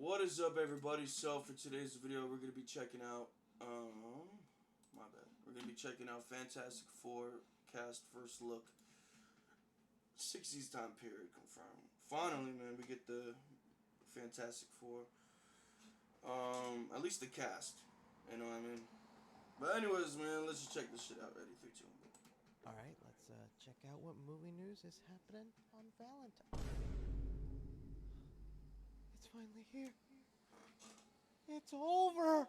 What is up, everybody? So for today's video, we're gonna be checking out my bad. We're gonna be checking out Fantastic Four cast first look. 60's time period confirmed. Finally, man, we get the Fantastic Four. At least the cast. You know what I mean? But anyways, man, let's just check this shit out. Ready? 3, 2, 1. Alright, let's check out what movie news is happening on Valentine's. It's finally here. It's over!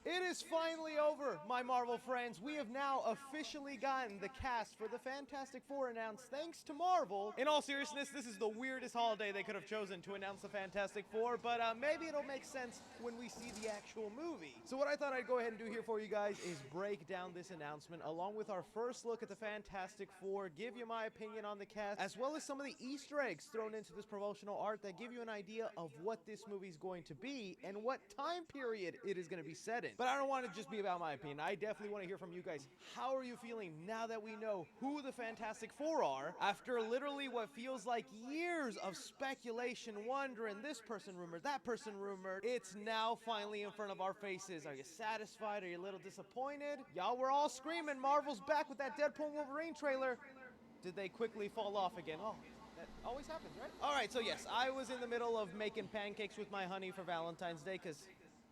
It is finally over, my Marvel friends. We have now officially gotten the cast for the Fantastic Four announced thanks to Marvel. In all seriousness, this is the weirdest holiday they could have chosen to announce the Fantastic Four, but maybe it'll make sense when we see the actual movie. So what I thought I'd go ahead and do here for you guys is break down this announcement along with our first look at the Fantastic Four, give you my opinion on the cast, as well as some of the Easter eggs thrown into this promotional art that give you an idea of what this movie is going to be and what time period it is going to be set in. But I don't want it to just be about my opinion. I definitely want to hear from you guys. How are you feeling now that we know who the Fantastic Four are after literally what feels like years of speculation, wondering this person rumored, that person rumored? It's now finally in front of our faces. Are you satisfied? Are you a little disappointed? Y'all were all screaming Marvel's back with that Deadpool Wolverine trailer. Did they quickly fall off again? Oh, that always happens, right? All right, so yes, I was in the middle of making pancakes with my honey for Valentine's Day because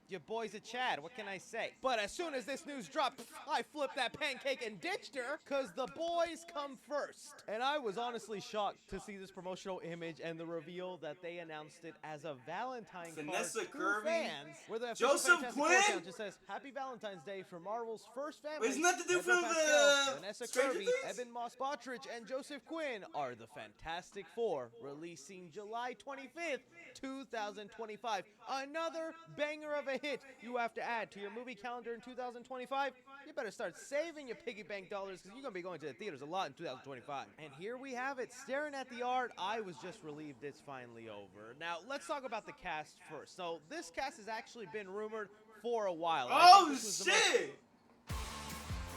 your boy's a Chad, what can I say? But as soon as this news dropped, I flipped that pancake and ditched her, because the boys come first. And I was honestly shocked to see this promotional image and the reveal that they announced it as a Valentine Vanessa card to Kirby? fans, where the Joseph Quinn? account just says, Happy Valentine's Day from Marvel's first family. Wait, isn't that the dude Pedro from Pascal, Vanessa Stranger Kirby, Things? Evan Moss Bottrich, and Joseph Quinn are the Fantastic Four, releasing July 25th, 2025. Another banger of a hit you have to add to your movie calendar in 2025. You better start saving your piggy bank dollars because you're going to be going to the theaters a lot in 2025. And here we have it. Staring at the art, I was just relieved it's finally over. Now, let's talk about the cast first. So, this cast has actually been rumored for a while. Oh, shit!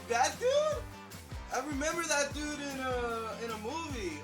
That dude? I remember that dude in a movie.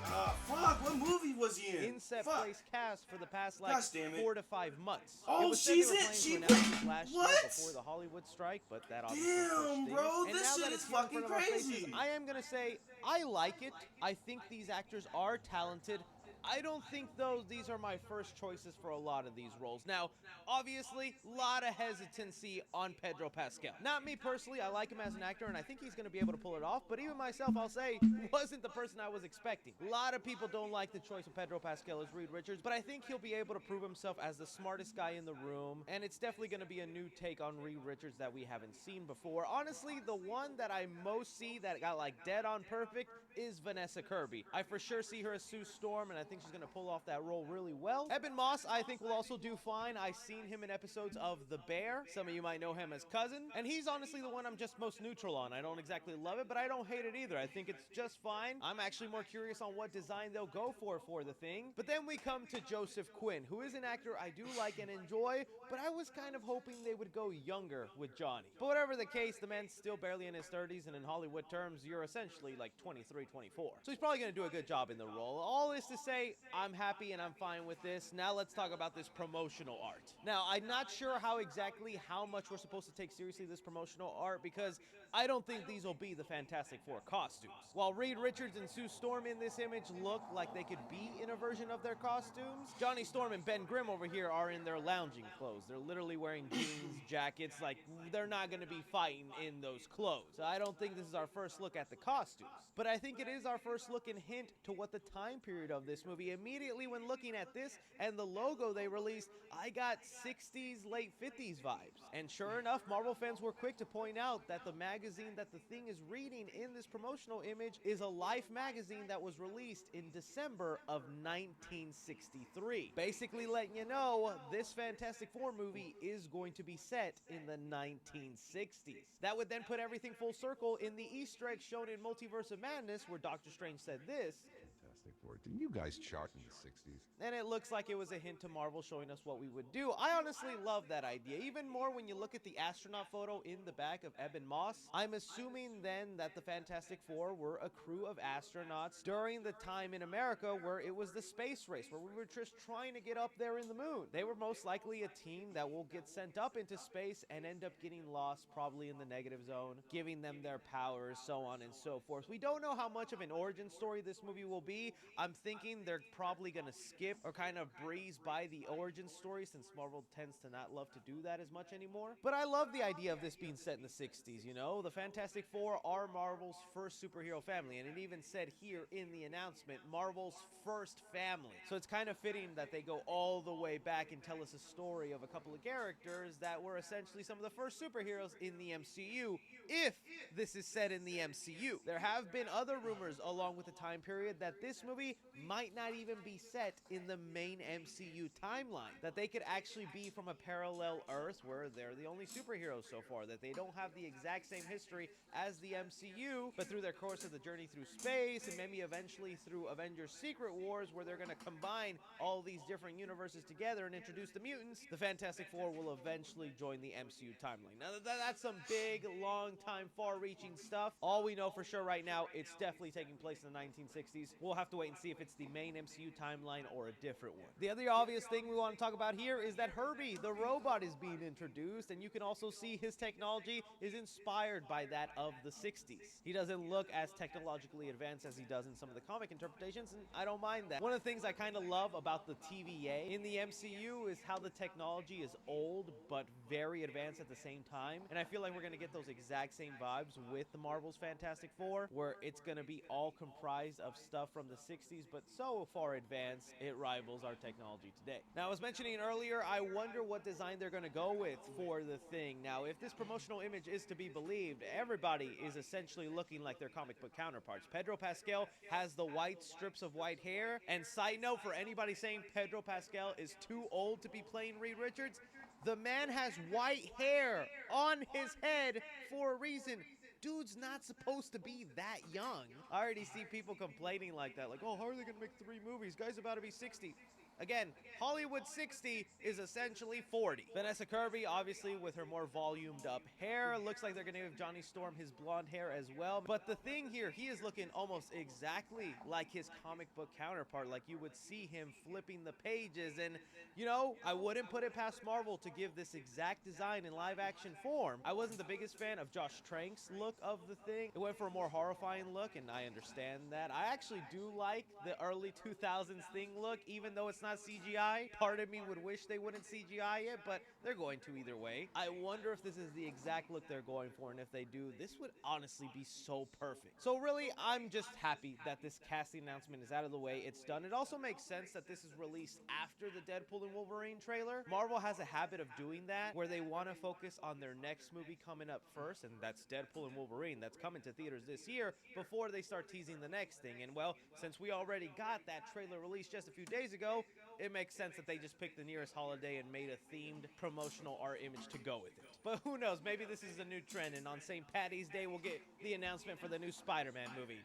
Fuck, what movie was he in? Inset Fuck. Place cast for the past Gosh damn it. 4 to 5 months. Oh, it was said she's they were in- planning she to announce this played- last year what? before the Hollywood strike, but that obviously Damn, pushed things. bro, And this now shit that is it's here in fucking front of our faces, crazy. I am gonna say I like it. I think these actors are talented. I don't think, though, these are my first choices for a lot of these roles. Now, obviously, a lot of hesitancy on Pedro Pascal. Not me personally, I like him as an actor, and I think he's going to be able to pull it off, but even myself, I'll say, wasn't the person I was expecting. A lot of people don't like the choice of Pedro Pascal as Reed Richards, but I think he'll be able to prove himself as the smartest guy in the room, and it's definitely going to be a new take on Reed Richards that we haven't seen before. Honestly, the one that I most see that got, like, dead on perfect is Vanessa Kirby. I for sure see her as Sue Storm, and I think she's going to pull off that role really well. Evan Moss, I think, will also do fine. I've seen him in episodes of The Bear. Some of you might know him as Cousin, and he's honestly the one I'm just most neutral on. I don't exactly love it, but I don't hate it either. I think it's just fine. I'm actually more curious on what design they'll go for the thing. But then we come to Joseph Quinn, who is an actor I do like and enjoy, but I was kind of hoping they would go younger with Johnny. But whatever the case, the man's still barely in his 30s, and in Hollywood terms, you're essentially like 23, 24. So he's probably going to do a good job in the role. All this to say, I'm happy and I'm fine with this. Now let's talk about this promotional art. Now, I'm not sure how much we're supposed to take seriously this promotional art, because I don't think these will be the Fantastic Four costumes. While Reed Richards and Sue Storm in this image look like they could be in a version of their costumes, Johnny Storm and Ben Grimm over here are in their lounging clothes. They're literally wearing jeans, jackets, like they're not going to be fighting in those clothes. So I don't think this is our first look at the costumes. But I think it is our first look and hint to what the time period of this movie. Immediately when looking at this and the logo they released, I got 60s, late 50s vibes. And sure enough, Marvel fans were quick to point out that the magazine that the thing is reading in this promotional image is a Life magazine that was released in December of 1963. Basically letting you know this Fantastic Four movie is going to be set in the 1960s. That would then put everything full circle in the Easter egg shown in Multiverse of Madness, where Doctor Strange said this. Fantastic Four. Didn't you guys chart in the 60s? And it looks like it was a hint to Marvel showing us what we would do. I honestly love that idea, even more when you look at the astronaut photo in the back of Evan Moss. I'm assuming then that the Fantastic Four were a crew of astronauts during the time in America where it was the space race, where we were just trying to get up there in the moon. They were most likely a team that will get sent up into space and end up getting lost, probably in the negative zone, giving them their powers, so on and so forth. We don't know how much of an origin story this movie will be. I'm thinking they're probably going to skip or kind of breeze by the origin story, since Marvel tends to not love to do that as much anymore. But I love the idea of this being set in the 60s, you know? The Fantastic Four are Marvel's first superhero family, and it even said here in the announcement, Marvel's first family. So it's kind of fitting that they go all the way back and tell us a story of a couple of characters that were essentially some of the first superheroes in the MCU, if this is set in the MCU. There have been other rumors along with the time period that this movie might not even be set in the main MCU timeline, that they could actually be from a parallel Earth where they're the only superheroes so far, that they don't have the exact same history as the MCU, but through their course of the journey through space and maybe eventually through Avengers Secret Wars, where they're going to combine all these different universes together and introduce the mutants, the Fantastic Four will eventually join the MCU timeline. Now that's some big, long time, far-reaching stuff. All we know for sure right now, it's definitely taking place in the 1960s. We'll have to wait and see if it's the main MCU timeline or a different one. The other obvious thing we want to talk about here is that Herbie, the robot, is being introduced, and you can also see his technology is inspired by that of the 60s. He doesn't look as technologically advanced as he does in some of the comic interpretations, and I don't mind that. One of the things I kind of love about the TVA in the MCU is how the technology is old but very advanced at the same time, and I feel like we're going to get those exact same vibes with the Marvel's Fantastic Four, where it's going to be all comprised of stuff from the 60s, but so far advanced, it rivals our technology today. Now, I was mentioning earlier, I wonder what design they're going to go with for the thing. Now, if this promotional image is to be believed, everybody is essentially looking like their comic book counterparts. Pedro Pascal has the white strips of white hair, and side note for anybody saying Pedro Pascal is too old to be playing Reed Richards, the man has white hair on his head for a reason. Dude's not supposed to be that young. I already see people complaining like that, like, oh, how are they gonna make 3 movies? Guy's about to be 60. Again, Hollywood 60 is essentially 40. Vanessa Kirby, obviously, with her more volumed up hair. Looks like they're going to give Johnny Storm his blonde hair as well. But the thing here, he is looking almost exactly like his comic book counterpart, like you would see him flipping the pages. And, you know, I wouldn't put it past Marvel to give this exact design in live action form. I wasn't the biggest fan of Josh Trank's look of the thing. It went for a more horrifying look, and I understand that. I actually do like the early 2000s thing look, even though it's not CGI. Part of me would wish they wouldn't CGI it, but they're going to either way. I wonder if this is the exact look they're going for, and if they do, this would honestly be so perfect. So really, I'm just happy that this casting announcement is out of the way. It's done. It also makes sense that this is released after the Deadpool and Wolverine trailer. Marvel has a habit of doing that, where they want to focus on their next movie coming up first, and that's Deadpool and Wolverine. That's coming to theaters this year before they start teasing the next thing. And well, since we already got that trailer released just a few days ago, it makes sense that they just picked the nearest holiday and made a themed promotional art image to go with it. But who knows, maybe this is a new trend, and on St. Patty's Day, we'll get the announcement for the new Spider-Man movie.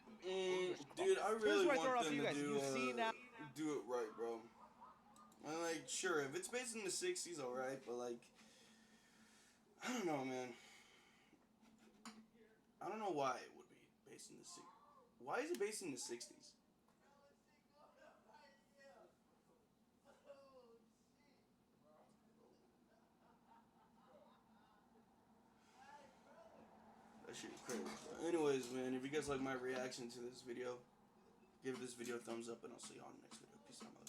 Dude, I really want them to do do it right, bro. And like, sure, if it's based in the 60s, alright, but like, I don't know, man. I don't know why it would be based in the 60s. Why is it based in the 60s? That shit is crazy. But anyways, man, if you guys like my reaction to this video, give this video a thumbs up, and I'll see you on the next video. Peace out,